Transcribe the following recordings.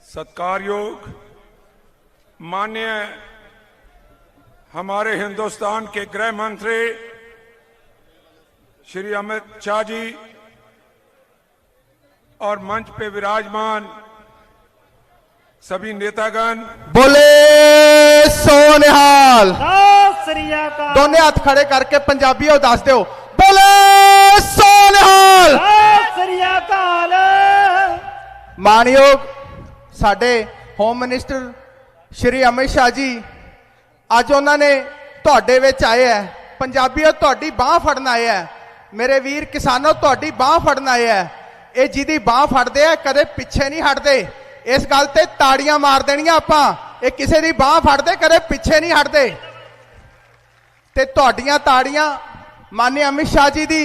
सत्कारयोग माननीय हमारे हिंदुस्तान के गृह मंत्री श्री अमित शाह जी और मंच पे विराजमान सभी नेतागण, बोले सोनिहाल। दोनों हाथ खड़े करके पंजाबी दस दो, बोले सोनिहाल। मानयोग साडे होम मिनिस्टर श्री अमित शाह जी अज उन्होंने तुहाडे विच आए है, पंजाबियों तुहाडी बांह फड़न आए है। मेरे वीर किसानों तुहाडी बांह फड़न आए है। ये जिहदी बांह फड़दे है कदे पिछे नहीं हटदे। इस गल ते ताड़ियां मार देनियां आपां। ये किसी दी बांह फड़दे कदे पिछे नहीं हटदे। ते तुहाडियां ताड़ियां माननीय अमित शाह जी दी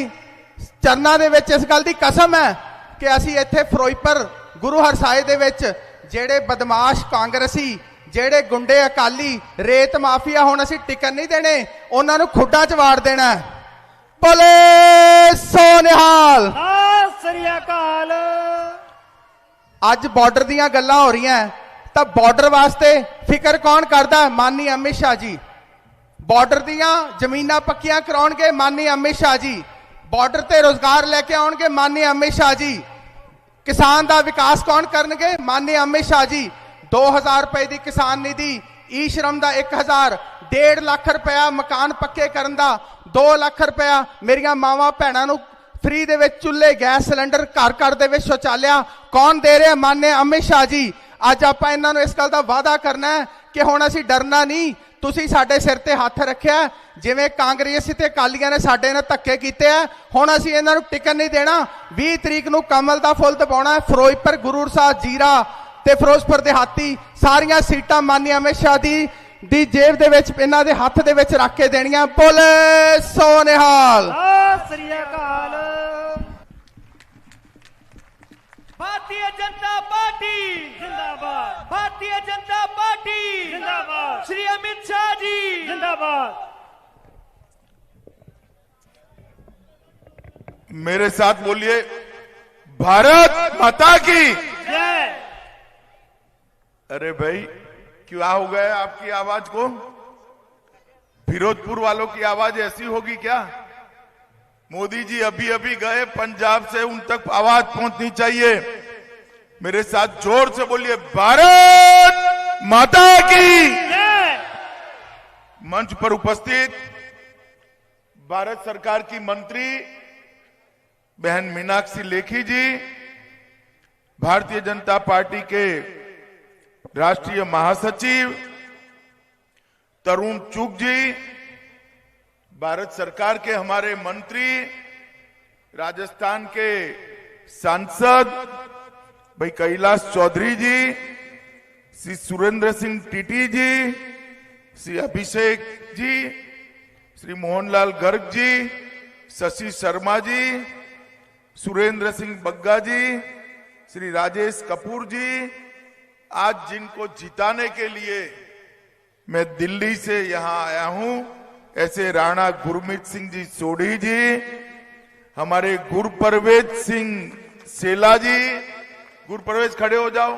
चरनां दे विच इस गल दी कसम है कि असीं इत्थे फिरोजपुर गुरु हरसाए दे विच जेड़े बदमाश कांग्रेसी, जेड़े गुंडे अकाली, रेत माफिया हुण असीं टिकन नहीं देने, उन्हां नूं खुड्डां च वाड़ देना। बोले सोनिहाल। अज बॉर्डर दीयां गल्लां हो रही हैं तां बॉर्डर वास्ते फिक्र कौन करदा? माननीय अमित शाह जी। बॉर्डर दीयां जमीनां पक्कियां कराउणगे माननीय अमित शाह जी। बॉर्डर ते रोजगार लेके आउणगे माननीय अमित शाह जी। किसान का विकास कौन करनगे? माननीय अमित शाह जी। 2000 रुपए की किसान निधि, ई श्रम का 1000, 1.5 लाख रुपया मकान पक्के करन दा, 2 लाख रुपया मेरिया मावां भैणां नूं फ्री दे विच चुल्हे गैस सिलेंडर घर घर दे विच शौचालय कौन दे रहा? माननीय अमित शाह जी। अज आपां इन्हां नूं इस गल दा वादा करना है कि हुण असीं डरना नहीं। तुसीं साडे सिर ते हथ रखिया, जिवें कांग्रेसी ते अकालियां ने साडे नाल धक्के कीते है, हुण असीं इन्हां नूं टिकन नहीं देना। 20 तरीक नूं कमल दा फुੱਲ दबाउणा है। फिरोजपुर गुरू ਸਾਹਿਬ जीरा ते फिरोजपुर देहाती सारियां सीटां माननीय अमित शाह दी जेब दे विच इन्हां दे हत्थ दे विच रख के देणियां। बोले सोनिहाल। भारतीय जनता पार्टी जिंदाबाद, भारतीय जनता पार्टी जिंदाबाद, श्री अमित शाह जी जिंदाबाद। मेरे साथ बोलिए, भारत माता की जय। अरे भाई क्या हो गया आपकी आवाज को? फिरोजपुर वालों की आवाज ऐसी होगी क्या? मोदी जी अभी अभी गए पंजाब से, उन तक आवाज पहुंचनी चाहिए। मेरे साथ जोर से बोलिए, भारत माता की जय। मंच पर उपस्थित भारत सरकार की मंत्री बहन मीनाक्षी लेखी जी, भारतीय जनता पार्टी के राष्ट्रीय महासचिव तरुण चुग जी, भारत सरकार के हमारे मंत्री, राजस्थान के सांसद भाई कैलाश चौधरी जी, श्री सुरेंद्र सिंह टीटी जी, श्री अभिषेक जी, श्री मोहनलाल गर्ग जी, शशि शर्मा जी, सुरेंद्र सिंह बग्गा जी, श्री राजेश कपूर जी, आज जिनको जिताने के लिए मैं दिल्ली से यहां आया हूं, ऐसे राणा गुरमीत सिंह जी सोढ़ी जी, हमारे गुरप्रवेश सिंह सेला जी, गुरप्रवेश खड़े हो जाओ।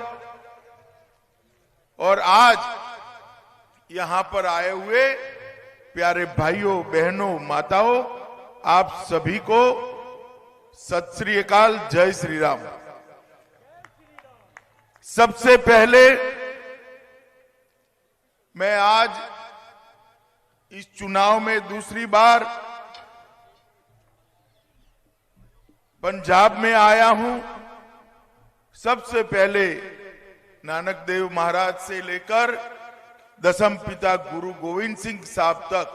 और आज यहां पर आए हुए प्यारे भाइयों बहनों माताओं, आप सभी को सत श्री अकाल, जय श्री राम। सबसे पहले मैं आज इस चुनाव में दूसरी बार पंजाब में आया हूं। सबसे पहले नानक देव महाराज से लेकर दसम पिता गुरु गोविंद सिंह साहब तक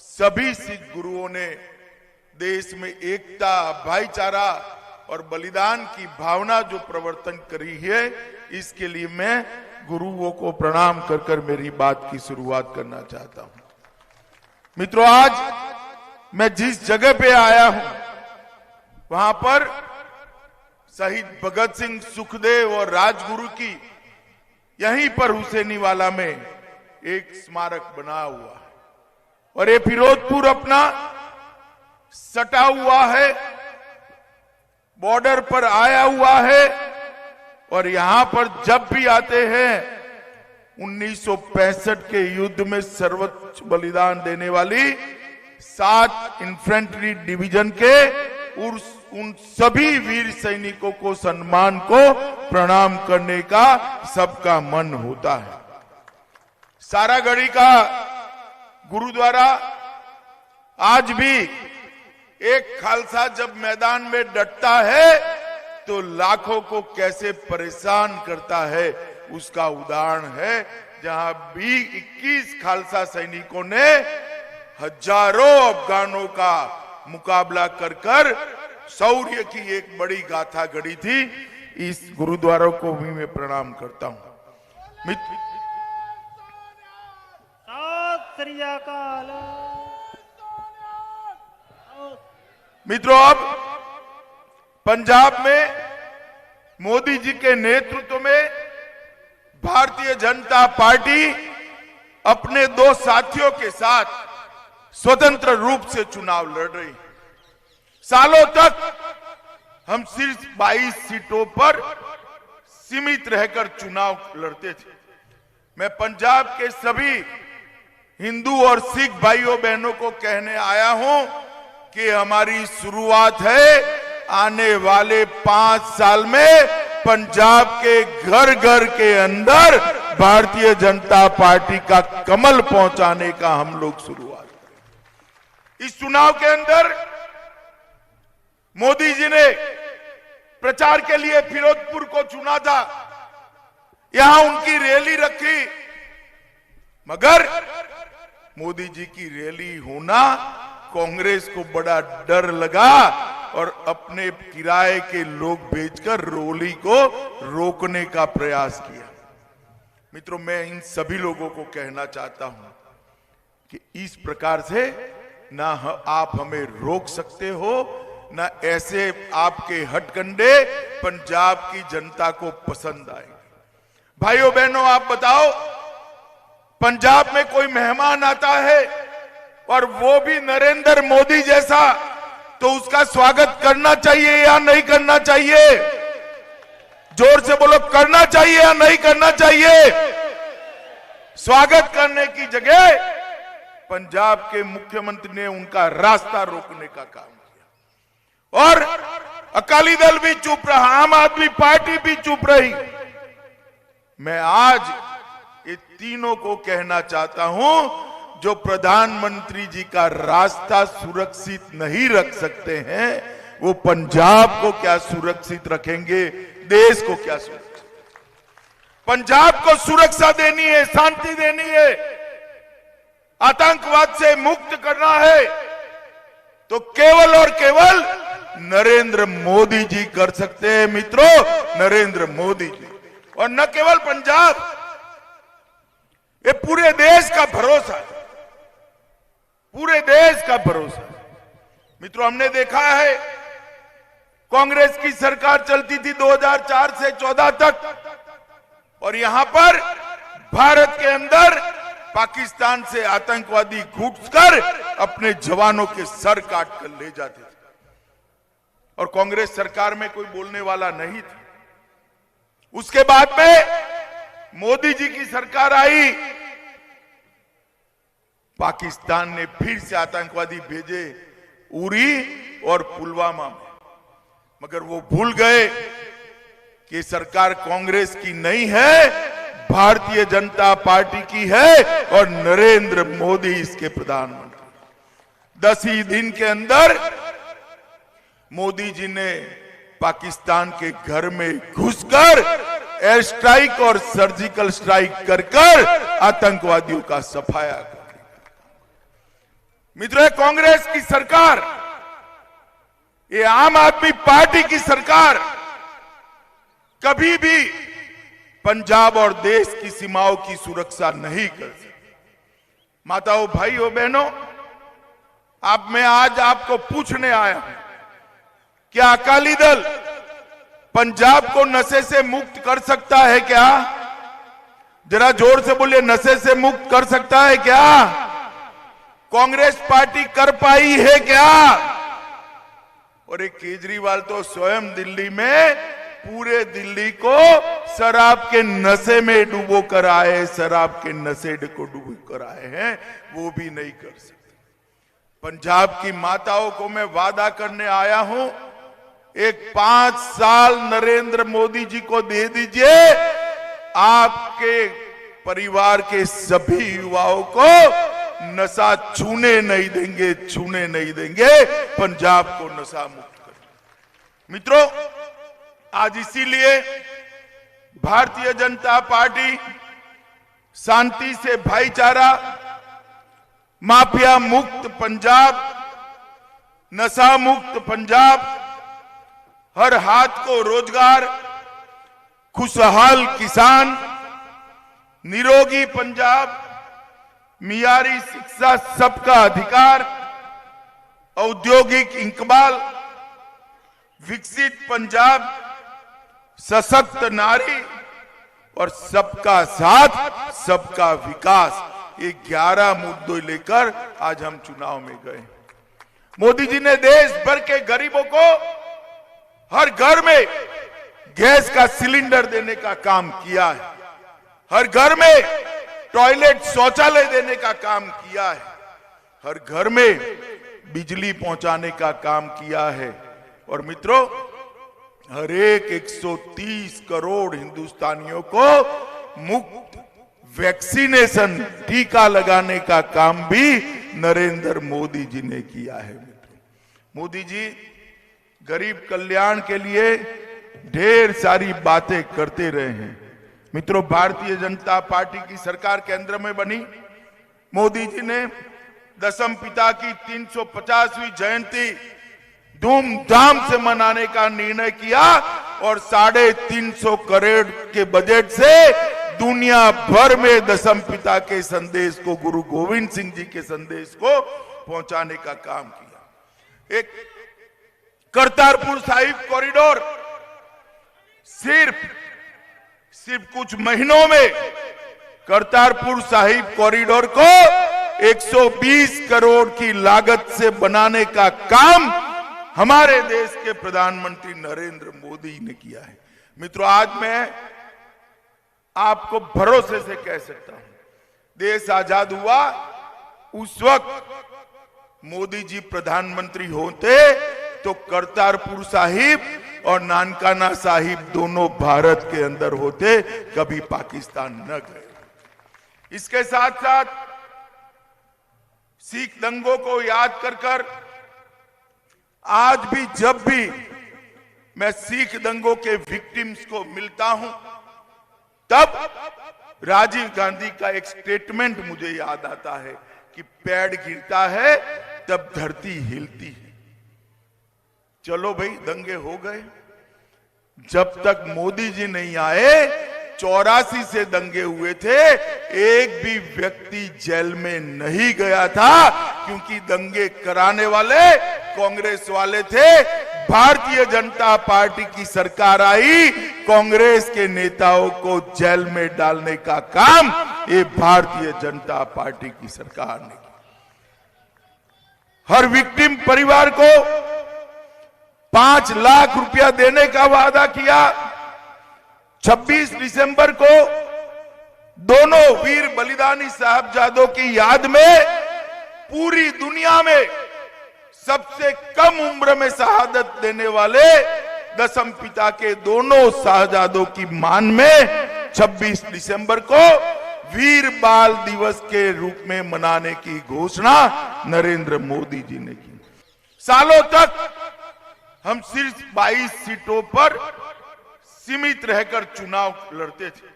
सभी सिख गुरुओं ने देश में एकता, भाईचारा और बलिदान की भावना जो प्रवर्तन करी है, इसके लिए मैं गुरुओं को प्रणाम कर कर मेरी बात की शुरुआत करना चाहता हूं। मित्रों, आज मैं जिस जगह पे आया हूं वहां पर शहीद भगत सिंह, सुखदेव और राजगुरु की यहीं पर हुसैनीवाला में एक स्मारक बना हुआ है। और ये फिरोजपुर अपना सटा हुआ है, बॉर्डर पर आया हुआ है। और यहां पर जब भी आते हैं 1965 के युद्ध में सर्वोच्च बलिदान देने वाली 7 इन्फेंट्री डिवीजन के उन सभी वीर सैनिकों को सम्मान को प्रणाम करने का सबका मन होता है। सारागढ़ी का गुरुद्वारा आज भी एक खालसा जब मैदान में डटता है तो लाखों को कैसे परेशान करता है उसका उदाहरण है, जहां भी 21 खालसा सैनिकों ने हजारों अफगानों का मुकाबला कर शौर्य की एक बड़ी गाथा गढ़ी थी। इस गुरुद्वारा को भी मैं प्रणाम करता हूं। मित्रों, अब पंजाब में मोदी जी के नेतृत्व में भारतीय जनता पार्टी अपने 2 साथियों के साथ स्वतंत्र रूप से चुनाव लड़ रही। सालों तक हम सिर्फ 22 सीटों पर सीमित रहकर चुनाव लड़ते थे। मैं पंजाब के सभी हिंदू और सिख भाइयों बहनों को कहने आया हूं कि हमारी शुरुआत है, आने वाले 5 साल में पंजाब के घर घर के अंदर भारतीय जनता पार्टी का कमल पहुंचाने का हम लोग शुरुआत करें। इस चुनाव के अंदर मोदी जी ने प्रचार के लिए फिरोजपुर को चुना था, यहां उनकी रैली रखी, मगर मोदी जी की रैली होना कांग्रेस को बड़ा डर लगा और अपने किराए के लोग भेजकर रैली को रोकने का प्रयास किया। मित्रों, मैं इन सभी लोगों को कहना चाहता हूं कि इस प्रकार से ना आप हमें रोक सकते हो, ना ऐसे आपके हथकंडे पंजाब की जनता को पसंद आएंगे। भाइयों बहनों, आप बताओ, पंजाब में कोई मेहमान आता है और वो भी नरेंद्र मोदी जैसा, तो उसका स्वागत करना चाहिए या नहीं करना चाहिए? जोर से बोलो, करना चाहिए या नहीं करना चाहिए? स्वागत करने की जगह पंजाब के मुख्यमंत्री ने उनका रास्ता रोकने का काम किया और अकाली दल भी चुप रहा, आम आदमी पार्टी भी चुप रही। मैं आज ये तीनों को कहना चाहता हूं, जो प्रधानमंत्री जी का रास्ता सुरक्षित नहीं रख सकते हैं, वो पंजाब को क्या सुरक्षित रखेंगे, देश को क्या सुरक्षित? पंजाब को सुरक्षा देनी है, शांति देनी है, आतंकवाद से मुक्त करना है, तो केवल और केवल नरेंद्र मोदी जी कर सकते हैं। मित्रों, नरेंद्र मोदी जी, और न केवल पंजाब, ये पूरे देश का भरोसा है, पूरे देश का भरोसा है। मित्रों, हमने देखा है कांग्रेस की सरकार चलती थी 2004 से 14 तक, और यहां पर भारत के अंदर पाकिस्तान से आतंकवादी घुसकर अपने जवानों के सर काट कर ले जाते थे, और कांग्रेस सरकार में कोई बोलने वाला नहीं था। उसके बाद में मोदी जी की सरकार आई, पाकिस्तान ने फिर से आतंकवादी भेजे उरी और पुलवामा में, मगर वो भूल गए कि सरकार कांग्रेस की नहीं है, भारतीय जनता पार्टी की है और नरेंद्र मोदी इसके प्रधानमंत्री। 10 ही दिन के अंदर मोदी जी ने पाकिस्तान के घर में घुसकर एयर स्ट्राइक और सर्जिकल स्ट्राइक कर आतंकवादियों का सफाया कर। मित्रों, कांग्रेस की सरकार, ये आम आदमी पार्टी की सरकार कभी भी पंजाब और देश की सीमाओं की सुरक्षा नहीं कर सकती। माताओं, भाइयों, बहनों, मैं आज आपको पूछने आया हूं, क्या अकाली दल पंजाब को नशे से मुक्त कर सकता है क्या? जरा जोर से बोलिए, नशे से मुक्त कर सकता है क्या? कांग्रेस पार्टी कर पाई है क्या? और एक केजरीवाल तो स्वयं दिल्ली में पूरे दिल्ली को शराब के नशे में डुबो कर आए, शराब के नशे को डुबो कर आए हैं, वो भी नहीं कर सकते। पंजाब की माताओं को मैं वादा करने आया हूं, एक 5 साल नरेंद्र मोदी जी को दे दीजिए, आपके परिवार के सभी युवाओं को नशा छूने नहीं देंगे, छूने नहीं देंगे, पंजाब को नशा मुक्त करेंगे। मित्रों, आज इसीलिए भारतीय जनता पार्टी शांति से भाईचारा, माफिया मुक्त पंजाब, नशा मुक्त पंजाब, हर हाथ को रोजगार, खुशहाल किसान, निरोगी पंजाब, मियारी शिक्षा, सबका अधिकार, औद्योगिक इंकबाल, विकसित पंजाब, सशक्त नारी और सबका साथ सबका विकास, ये 11 मुद्दे लेकर आज हम चुनाव में गए। मोदी जी ने देश भर के गरीबों को हर घर में गैस का सिलेंडर देने का काम किया है, हर घर में टॉयलेट शौचालय देने का काम किया है, हर घर में बिजली पहुंचाने का काम किया है। और मित्रों, हर एक 130 करोड़ हिंदुस्तानियों को मुफ्त वैक्सीनेशन टीका लगाने का काम भी नरेंद्र मोदी जी ने किया है। मित्रों, मोदी जी गरीब कल्याण के लिए ढेर सारी बातें करते रहे हैं। मित्रों, भारतीय जनता पार्टी की सरकार केंद्र में बनी, मोदी जी ने दशम पिता की 350वीं जयंती धूमधाम से मनाने का निर्णय किया और 350 करोड़ के बजट से दुनिया भर में दशम पिता के संदेश को, गुरु गोविंद सिंह जी के संदेश को पहुंचाने का काम किया। एक करतारपुर साहिब कॉरिडोर सिर्फ कुछ महीनों में करतारपुर साहिब कॉरिडोर को 120 करोड़ की लागत से बनाने का काम हमारे देश के प्रधानमंत्री नरेंद्र मोदी ने किया है। मित्रों, आज मैं आपको भरोसे से कह सकता हूं, देश आजाद हुआ उस वक्त मोदी जी प्रधानमंत्री होते तो करतारपुर साहिब और नानकाना साहिब दोनों भारत के अंदर होते, कभी पाकिस्तान न गए। इसके साथ साथ सिख दंगों को याद कर आज भी जब भी मैं सिख दंगों के विक्टिम्स को मिलता हूं, तब राजीव गांधी का एक स्टेटमेंट मुझे याद आता है कि पेड़ गिरता है तब धरती हिलती है। चलो भाई, दंगे हो गए, जब तक मोदी जी नहीं आए 84 से दंगे हुए थे, एक भी व्यक्ति जेल में नहीं गया था, क्योंकि दंगे कराने वाले कांग्रेस वाले थे। भारतीय जनता पार्टी की सरकार आई, कांग्रेस के नेताओं को जेल में डालने का काम ये भारतीय जनता पार्टी की सरकार ने किया। हर विक्टिम परिवार को 5 लाख रुपया देने का वादा किया। 26 दिसंबर को दोनों वीर बलिदानी साहबजादों की याद में पूरी दुनिया में सबसे कम उम्र में शहादत देने वाले दशम पिता के दोनों साहबजादों की मान में 26 दिसंबर को वीर बाल दिवस के रूप में मनाने की घोषणा नरेंद्र मोदी जी ने की। सालों तक हम सिर्फ 22 सीटों पर सीमित रहकर चुनाव लड़ते थे।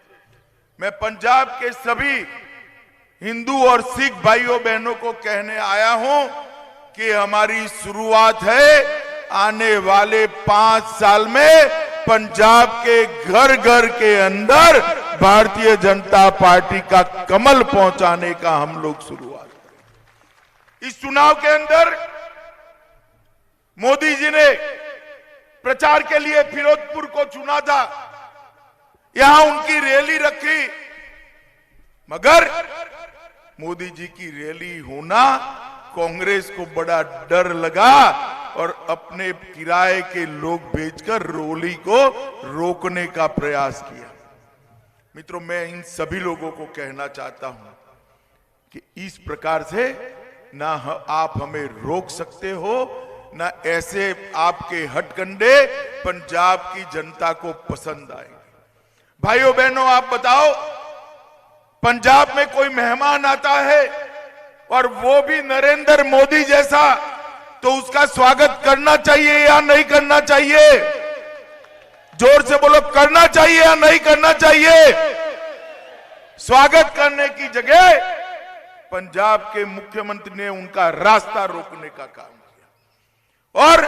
मैं पंजाब के सभी हिंदू और सिख भाइयों बहनों को कहने आया हूं कि हमारी शुरुआत है, आने वाले 5 साल में पंजाब के घर घर के अंदर भारतीय जनता पार्टी का कमल पहुंचाने का हम लोग शुरुआत करें। इस चुनाव के अंदर मोदी जी ने प्रचार के लिए फिरोजपुर को चुना था, यहां उनकी रैली रखी, मगर मोदी जी की रैली होना कांग्रेस को बड़ा डर लगा और अपने किराए के लोग भेजकर रैली को रोकने का प्रयास किया। मित्रों, मैं इन सभी लोगों को कहना चाहता हूं कि इस प्रकार से ना आप हमें रोक सकते हो, ना ऐसे आपके हथकंडे पंजाब की जनता को पसंद आएंगे। भाइयों बहनों, आप बताओ, पंजाब में कोई मेहमान आता है और वो भी नरेंद्र मोदी जैसा, तो उसका स्वागत करना चाहिए या नहीं करना चाहिए? जोर से बोलो, करना चाहिए या नहीं करना चाहिए? स्वागत करने की जगह पंजाब के मुख्यमंत्री ने उनका रास्ता रोकने का काम किया और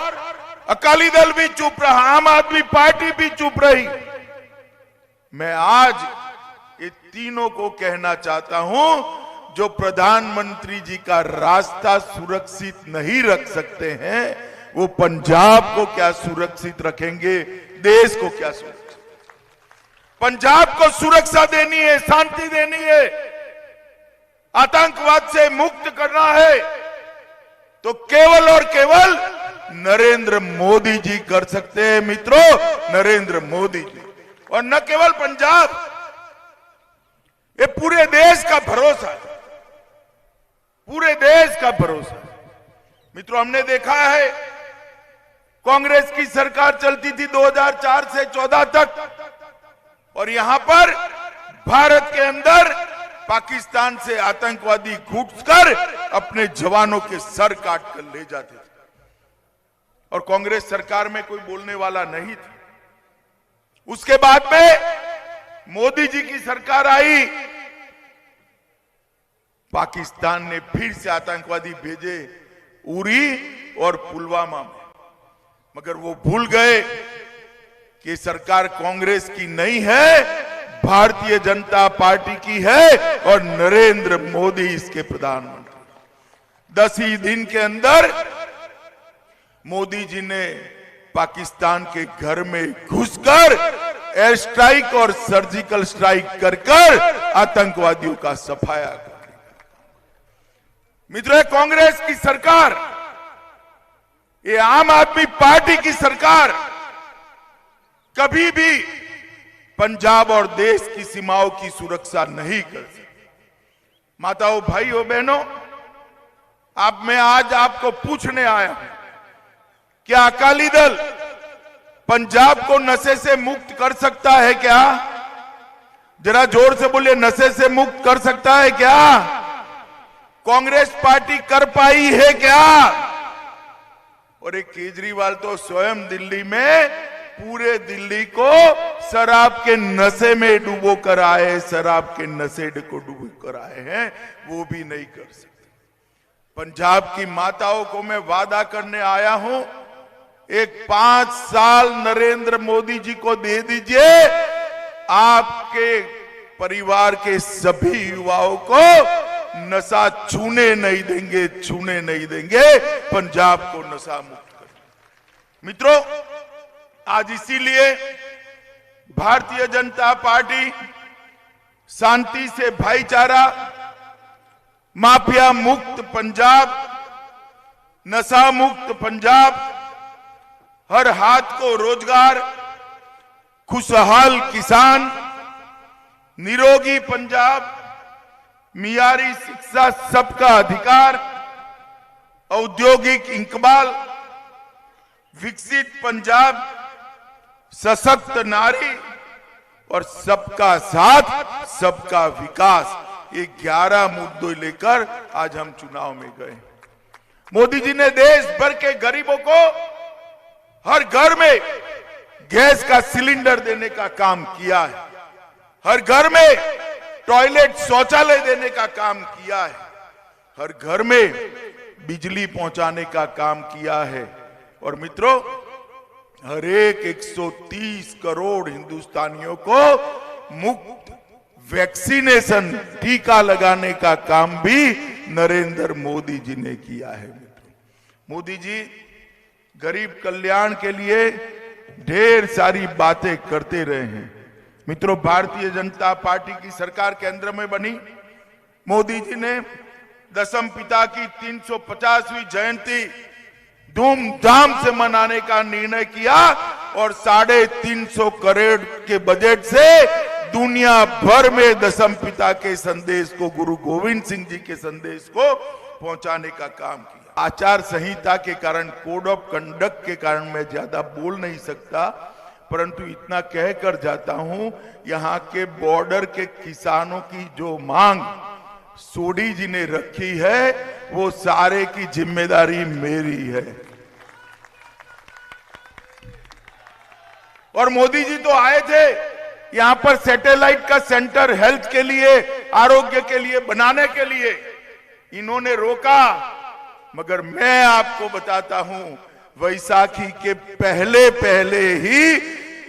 अकाली दल भी चुप रहा, आम आदमी पार्टी भी चुप रही। मैं आज ये तीनों को कहना चाहता हूं, जो प्रधानमंत्री जी का रास्ता सुरक्षित नहीं रख सकते हैं, वो पंजाब को क्या सुरक्षित रखेंगे, देश को क्या सुरक्षित? पंजाब को सुरक्षा देनी है, शांति देनी है, आतंकवाद से मुक्त करना है, तो केवल और केवल नरेंद्र मोदी जी कर सकते हैं। मित्रों, नरेंद्र मोदी जी, और न केवल पंजाब, ये पूरे देश का भरोसा है, पूरे देश का भरोसा है। मित्रों, हमने देखा है कांग्रेस की सरकार चलती थी 2004 से 14 तक, और यहां पर भारत के अंदर पाकिस्तान से आतंकवादी घुसकर अपने जवानों के सर काट कर ले जाते थे, और कांग्रेस सरकार में कोई बोलने वाला नहीं था। उसके बाद में मोदी जी की सरकार आई, पाकिस्तान ने फिर से आतंकवादी भेजे उरी और पुलवामा में, मगर वो भूल गए कि सरकार कांग्रेस की नहीं है, भारतीय जनता पार्टी की है, और नरेंद्र मोदी इसके प्रधानमंत्री। 10 ही दिन के अंदर मोदी जी ने पाकिस्तान के घर में घुसकर एयर स्ट्राइक और सर्जिकल स्ट्राइक कर आतंकवादियों का सफाया कर। मित्रों, कांग्रेस की सरकार, ये आम आदमी पार्टी की सरकार कभी भी पंजाब और देश की सीमाओं की सुरक्षा नहीं कर सकती। माताओं, भाइयों, बहनों, मैं आज आपको पूछने आया हूं, क्या अकाली दल पंजाब को नशे से मुक्त कर सकता है क्या? जरा जोर से बोलिए, नशे से मुक्त कर सकता है क्या? कांग्रेस पार्टी कर पाई है क्या? और एक केजरीवाल तो स्वयं दिल्ली में पूरे दिल्ली को शराब के नशे में डुबो कर आए, शराब के नशे को डुबो कर आए हैं, वो भी नहीं कर सकते। पंजाब की माताओं को मैं वादा करने आया हूं, एक 5 साल नरेंद्र मोदी जी को दे दीजिए, आपके परिवार के सभी युवाओं को नशा छूने नहीं देंगे, छूने नहीं देंगे, पंजाब को नशा मुक्त कर। मित्रों, आज इसीलिए भारतीय जनता पार्टी शांति से भाईचारा, माफिया मुक्त पंजाब, नशा मुक्त पंजाब, हर हाथ को रोजगार, खुशहाल किसान, निरोगी पंजाब, मियारी शिक्षा, सबका अधिकार, औद्योगिक इंकबाल, विकसित पंजाब, सशक्त नारी और सबका साथ सबका विकास, ये 11 मुद्दे लेकर आज हम चुनाव में गए। मोदी जी ने देश भर के गरीबों को हर घर में गैस का सिलेंडर देने का काम किया है, हर घर में टॉयलेट शौचालय देने का काम किया है, हर घर में बिजली पहुंचाने का काम किया है, और मित्रों, हर एक 130 करोड़ हिंदुस्तानियों को मुफ्त वैक्सीनेशन, टीका लगाने का काम भी नरेंद्र मोदी जी ने किया है। मित्रों, मोदी जी गरीब कल्याण के लिए ढेर सारी बातें करते रहे हैं। मित्रों, भारतीय जनता पार्टी की सरकार केंद्र में बनी, मोदी जी ने दशम पिता की 350वीं जयंती धूमधाम से मनाने का निर्णय किया और 350 करोड़ के बजट से दुनिया भर में दशम पिता के संदेश को, गुरु गोविंद सिंह जी के संदेश को पहुंचाने का काम किया। आचार संहिता के कारण, कोड ऑफ कंडक्ट के कारण मैं ज्यादा बोल नहीं सकता, परंतु इतना कहकर जाता हूं, यहाँ के बॉर्डर के किसानों की जो मांग सोडी जी ने रखी है, वो सारे की जिम्मेदारी मेरी है। और मोदी जी तो आए थे यहां पर सैटेलाइट का सेंटर हेल्थ के लिए, आरोग्य के लिए बनाने के लिए, इन्होंने रोका। मगर मैं आपको बताता हूं, वैसाखी के पहले ही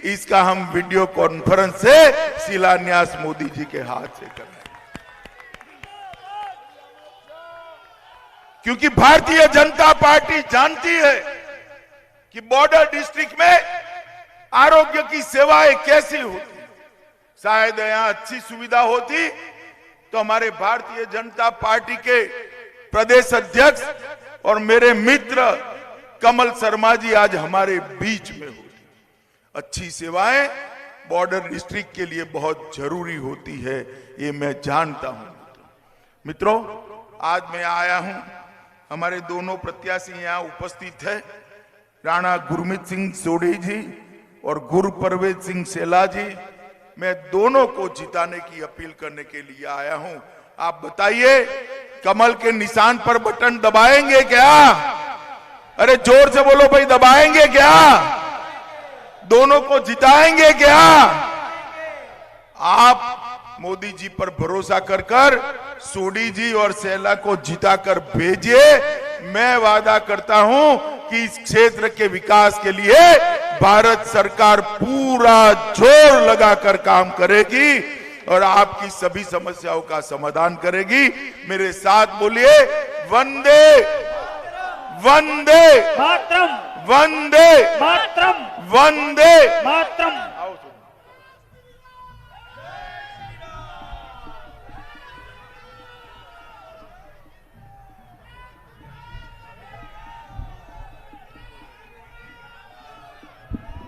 इसका हम वीडियो कॉन्फ्रेंस से शिलान्यास मोदी जी के हाथ से कर रहे हैं। क्योंकि भारतीय जनता पार्टी जानती है कि बॉर्डर डिस्ट्रिक्ट में आरोग्य की सेवाएं कैसी होती। शायद यहां अच्छी सुविधा होती तो हमारे भारतीय जनता पार्टी के प्रदेश अध्यक्ष और मेरे मित्र कमल शर्मा जी आज हमारे बीच में होती। अच्छी सेवाएं बॉर्डर डिस्ट्रिक्ट के लिए बहुत जरूरी होती है, ये मैं जानता हूं। मित्रों, आज मैं आया हूं, हमारे दोनों प्रत्याशी यहां उपस्थित है, राणा गुरमीत सिंह सोढी जी और गुरप्रवेश सिंह सेला जी। मैं दोनों को जिताने की अपील करने के लिए आया हूं। आप बताइए, कमल के निशान पर बटन दबाएंगे क्या? अरे जोर से बोलो भाई, दबाएंगे क्या? दोनों को जिताएंगे क्या? आप मोदी जी पर भरोसा कर सोडी जी और सेला को जिताकर भेजिए। मैं वादा करता हूं कि इस क्षेत्र के विकास के लिए भारत सरकार पूरा जोर लगाकर काम करेगी और आपकी सभी समस्याओं का समाधान करेगी। मेरे साथ बोलिए, वंदे वंदे मातरम, वंदे मातरम, वंदे मातरम।